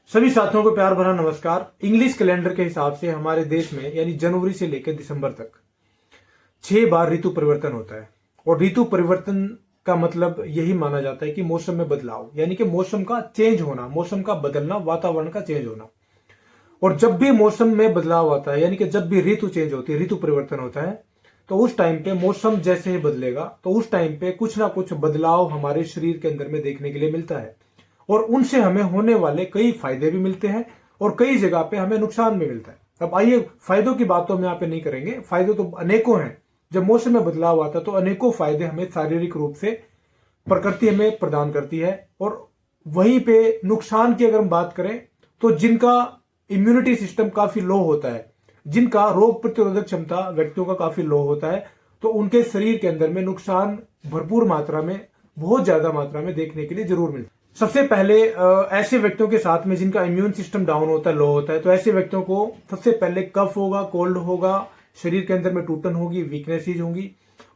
सभी साथियों को प्यार भरा नमस्कार। इंग्लिश कैलेंडर के हिसाब से हमारे देश में यानी जनवरी से लेकर दिसंबर तक 6 बार ऋतु परिवर्तन होता है। और ऋतु परिवर्तन का मतलब यही माना जाता है कि मौसम में बदलाव, यानी कि मौसम का चेंज होना, मौसम का बदलना, वातावरण का चेंज होना। और जब भी मौसम में बदलाव आता है, यानी कि जब भी ऋतु चेंज होती है, ऋतु परिवर्तन होता है, तो उस टाइम पे मौसम जैसे ही बदलेगा तो उस टाइम पे कुछ ना कुछ बदलाव हमारे शरीर के अंदर में देखने के लिए मिलता है। और उनसे हमें होने वाले कई फायदे भी मिलते हैं और कई जगह पे हमें नुकसान भी मिलता है। अब आइए, फायदों की बात तो हम यहाँ पे नहीं करेंगे, फायदे तो अनेकों हैं। जब मौसम में बदलाव आता है तो अनेकों फायदे हमें शारीरिक रूप से प्रकृति हमें प्रदान करती है। और वहीं पे नुकसान की अगर हम बात करें तो जिनका इम्यूनिटी सिस्टम काफी लो होता है, जिनका रोग प्रतिरोधक क्षमता व्यक्तियों का काफी लो होता है, तो उनके शरीर के अंदर में नुकसान भरपूर मात्रा में, बहुत ज्यादा मात्रा में देखने के लिए जरूर मिलता है। सबसे पहले ऐसे व्यक्तियों के साथ में जिनका इम्यून सिस्टम डाउन होता है, लो होता है, तो ऐसे व्यक्तियों को सबसे पहले कफ होगा, कोल्ड होगा, शरीर के अंदर में टूटन होगी, वीकनेसेस होंगी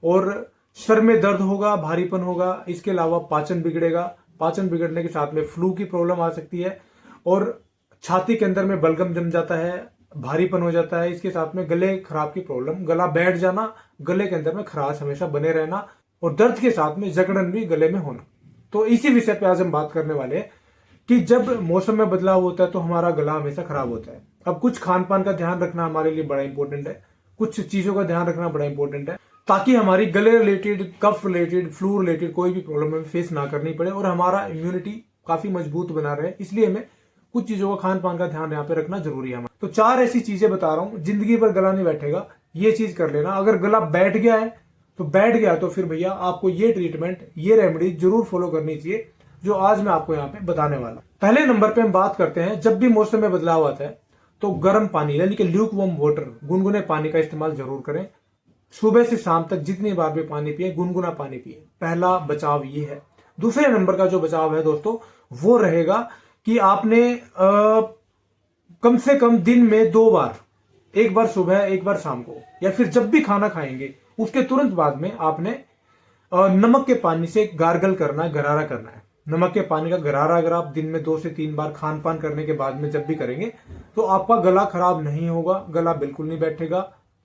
और सर में दर्द होगा, भारीपन होगा। इसके अलावा पाचन बिगड़ेगा, पाचन बिगड़ने के साथ में फ्लू की प्रॉब्लम आ सकती है और छाती के अंदर में बलगम जम जाता है, भारीपन हो जाता है। इसके साथ में गले खराब की प्रॉब्लम, गला बैठ जाना, गले के अंदर में खराश हमेशा बने रहना और दर्द के साथ में जकड़न भी गले में होना। तो इसी विषय पे आज हम बात करने वाले हैं कि जब मौसम में बदलाव होता है तो हमारा गला हमेशा खराब होता है। अब कुछ खान पान का ध्यान रखना हमारे लिए बड़ा इंपॉर्टेंट है, कुछ चीजों का ध्यान रखना बड़ा इंपॉर्टेंट है, ताकि हमारी गले रिलेटेड, कफ रिलेटेड, फ्लू रिलेटेड कोई भी प्रॉब्लम हमें फेस ना करनी पड़े और हमारा इम्यूनिटी काफी मजबूत बना रहे। इसलिए हमें कुछ चीजों का खान पान का ध्यान यहाँ पे रखना जरूरी है। तो 4 ऐसी चीजें बता रहा हूं, जिंदगी भर गला नहीं बैठेगा, ये चीज कर लेना। अगर गला बैठ गया है तो बैठ गया, तो फिर भैया आपको ये ट्रीटमेंट, ये रेमेडी जरूर फॉलो करनी चाहिए जो आज मैं आपको यहाँ पे बताने वाला। पहले नंबर पे हम बात करते हैं, जब भी मौसम में बदलाव आता है तो गर्म पानी यानी कि ल्यूक वार्म वाटर, गुनगुने पानी का इस्तेमाल जरूर करें। सुबह से शाम तक जितनी बार भी पानी पिए, गुनगुना पानी पिए। पहला बचाव ये है। दूसरे नंबर का जो बचाव है दोस्तों, वो रहेगा कि आपने कम से कम दिन में 2 बार, एक बार सुबह, एक बार शाम को, या फिर जब भी खाना खाएंगे उसके तुरंत बाद में आपने नमक के पानी से गार्गल करना है, गरारा करना है। नमक के पानी का गरारा अगर आप दिन में 2 से 3 बार खान पान करने के बाद में जब भी करेंगे तो आपका गला खराब नहीं होगा, गला बिल्कुल नहीं बैठेगा।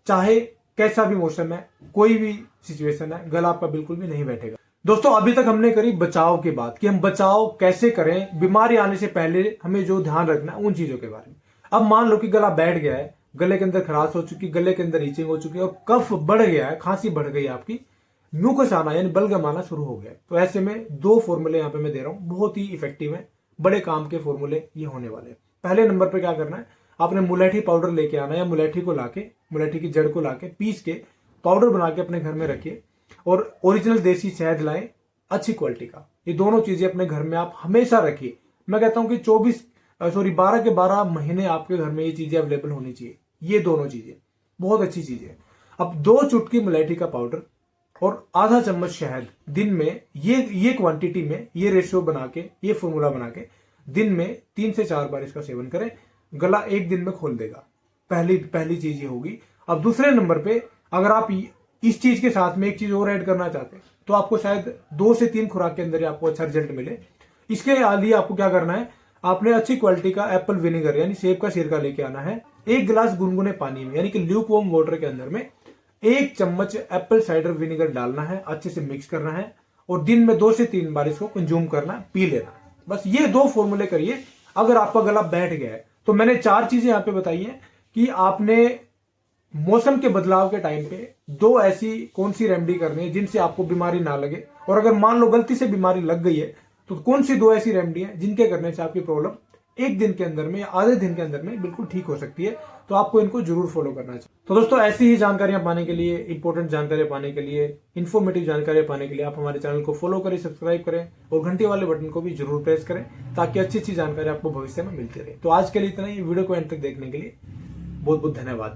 चाहे कैसा भी मौसम है, कोई भी सिचुएशन है, गला आपका बिल्कुल भी नहीं बैठेगा। दोस्तों, अभी तक हमने करी बचाव की बात कि हम बचाव कैसे करें, बीमारी आने से पहले हमें जो ध्यान रखना है उन चीजों के बारे में। अब मान लो कि गला बैठ गया है, गले के अंदर खराश हो चुकी, गले के अंदर ईचिंग हो चुकी है और कफ बढ़ गया है, खांसी बढ़ गई आपकी, म्यूकस आना यानी बलगम आना शुरू हो गया। तो ऐसे में 2 फॉर्मूले यहाँ पे मैं दे रहा हूं, बहुत ही इफेक्टिव है, बड़े काम के फॉर्मूले ये होने वाले। पहले नंबर पे क्या करना है, आपने मुलैठी पाउडर लेके आना है, या मुलैठी को लाके, मुलैठी की जड़ को लाके पीस के पाउडर बना के अपने घर में रखिए। और ओरिजिनल देसी शहद लाएं, अच्छी क्वालिटी का। ये दोनों चीजें अपने घर में आप हमेशा रखिए। मैं कहता हूं कि 12 के 12 महीने आपके घर में ये चीजें अवेलेबल होनी चाहिए। ये दोनों चीजें बहुत अच्छी चीजें। अब 2 चुटकी मुलैठी का पाउडर और आधा चम्मच शहद दिन में, ये क्वांटिटी में, ये रेशियो बना के, ये फॉर्मूला बना के दिन में 3 से 4 बार इसका सेवन करें। गला एक दिन में खोल देगा। पहली चीज ये होगी। अब दूसरे नंबर पे, अगर आप इस चीज के साथ में एक चीज और ऐड करना चाहते हैं तो आपको शायद 2 से 3 खुराक के अंदर ही आपको अच्छा रिजल्ट मिले। इसके लिए आपको क्या करना है, आपने अच्छी क्वालिटी का एप्पल विनेगर यानी सेब का सिरका लेके आना है। 1 गिलास गुनगुने पानी में यानी कि ल्यूक वार्म वाटर के अंदर में 1 चम्मच एप्पल साइडर विनेगर डालना है, अच्छे से मिक्स करना है और दिन में 2 से 3 बार इसको कंज्यूम करना, पी लेना। बस ये 2 फॉर्मूले करिए। अगर आपका गला बैठ गया है तो मैंने 4 चीजें यहाँ पे बताई हैं कि आपने मौसम के बदलाव के टाइम पे 2 ऐसी कौन सी रेमेडी करनी है जिनसे आपको बीमारी ना लगे। और अगर मान लो गलती से बीमारी लग गई है तो कौन सी 2 ऐसी रेमेडी है जिनके करने से आपकी प्रॉब्लम 1 दिन के अंदर में या आधे दिन के अंदर में बिल्कुल ठीक हो सकती है। तो आपको इनको जरूर फॉलो करना चाहिए। तो दोस्तों, ऐसी ही जानकारियां पाने के लिए, इंपॉर्टेंट जानकारियां पाने के लिए, इन्फॉर्मेटिव जानकारियां पाने के लिए आप हमारे चैनल को फॉलो करें, सब्सक्राइब करें और घंटी वाले बटन को भी जरूर प्रेस करें, ताकि अच्छी अच्छी जानकारी आपको भविष्य में मिलती रहे। तो आज के लिए इतना ही। वीडियो को एंड तक देखने के लिए बहुत बहुत धन्यवाद।